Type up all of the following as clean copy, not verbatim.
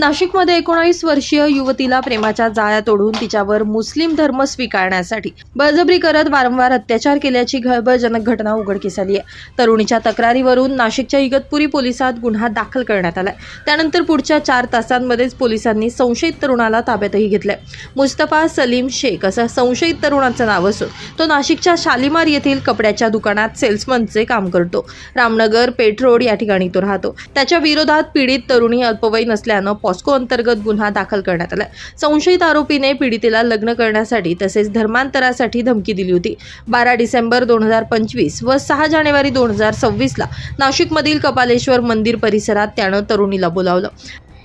नाशिकमध्ये 19 वर्षीय युवतीला प्रेमाच्या जाळ्यात ओढून तिच्यावर मुस्लिम धर्म स्वीकारण्यासाठी बळजबरी करत वारंवार अत्याचार केल्याची खळबळजनक घटना उघडकीस आली आहे। तरुणीच्या तक्रारीवरून नाशिकच्या इगतपुरी पोलिसात गुन्हा दाखल करण्यात आलाय। त्यानंतर पुढच्या 4 तासांमध्येच पोलिसांनी संशयित तरुणाला ताब्यातही घेतलंय। मुस्तफा सलीम शेख असं संशयित तरुणाचं नाव असून तो नाशिकच्या शालिमार येथील कपड्याच्या दुकानात सेल्समनचे काम करतो। रामनगर पेठ रोड या ठिकाणी तो राहतो। त्याच्या विरोधात पीडित तरुणी अल्पवयीन असल्यानं पॉस्को अंतर्गत गुन्हा दाखल करण्यात आला। संशयित आरोपीने पीडितेला लग्न करण्यासाठी तसेच धर्मांतरासाठी धमकी दिली होती। 12 डिसेंबर 2025 व 6 जानेवारी 2026 ला नाशिकमधील कपालेश्वर मंदिर परिसरात त्यानं तरुणीला बोलावलं।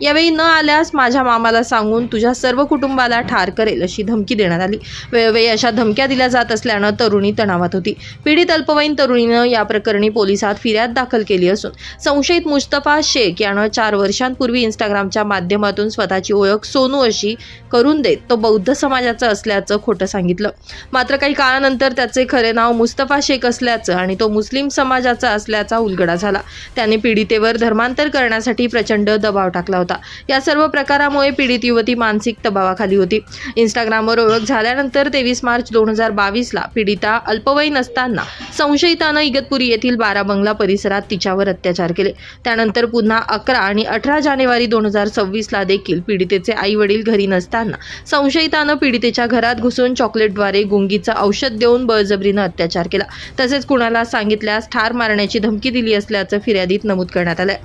यावेळी न आल्यास माझ्या मामाला सांगून तुझ्या सर्व कुटुंबाला ठार करेल अशी धमकी देण्यात आली। वेळोवेळी अशा धमक्या दिल्या जात असल्यानं तरुणी तणावात होती। पीडित अल्पवयीन तरुणीनं या प्रकरणी पोलिसात फिर्याद दाखल केली असून संशयित मुस्तफा शेख यानं 4 वर्षांपूर्वी इंस्टाग्रामच्या माध्यमातून स्वतःची ओळख सोनू अशी करून देत तो बौद्ध समाजाचा असल्याचं खोटं सांगितलं। मात्र काही काळानंतर त्याचे खरे नाव मुस्तफा शेख असल्याचं आणि तो मुस्लिम समाजाचा असल्याचा उलगडा झाला। त्याने पीडितेवर धर्मांतर करण्यासाठी प्रचंड दबाव टाकला होता। या सर्व प्रकारामुळे पीडित युवती मानसिक दबावाखाली होती। इंस्टाग्रामवर ओळख झाल्यानंतर 23 मार्च 2022 ला पीडिता अल्पवयीन असताना संशयितानं इगतपुरी येथील 12 बंगला परिसरात तिच्यावर अत्याचार केले। त्यानंतर पुन्हा 11 आणि 18 जानेवारी 2026 ला देखील पीडितेचे आई वडील घरी नसताना संशयितानं पीडितेच्या घरात घुसून चॉकलेटद्वारे गुंगीचं औषध देऊन बळजबरीनं अत्याचार केला। तसेच कुणाला सांगितल्यास ठार मारण्याची धमकी दिली असल्याचं फिर्यादीत नमूद करण्यात आलंय।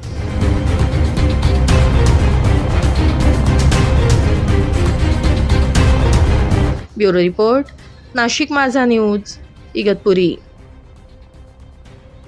ब्युरो रिपोर्ट, नाशिक माझा न्यूज, इगतपुरी।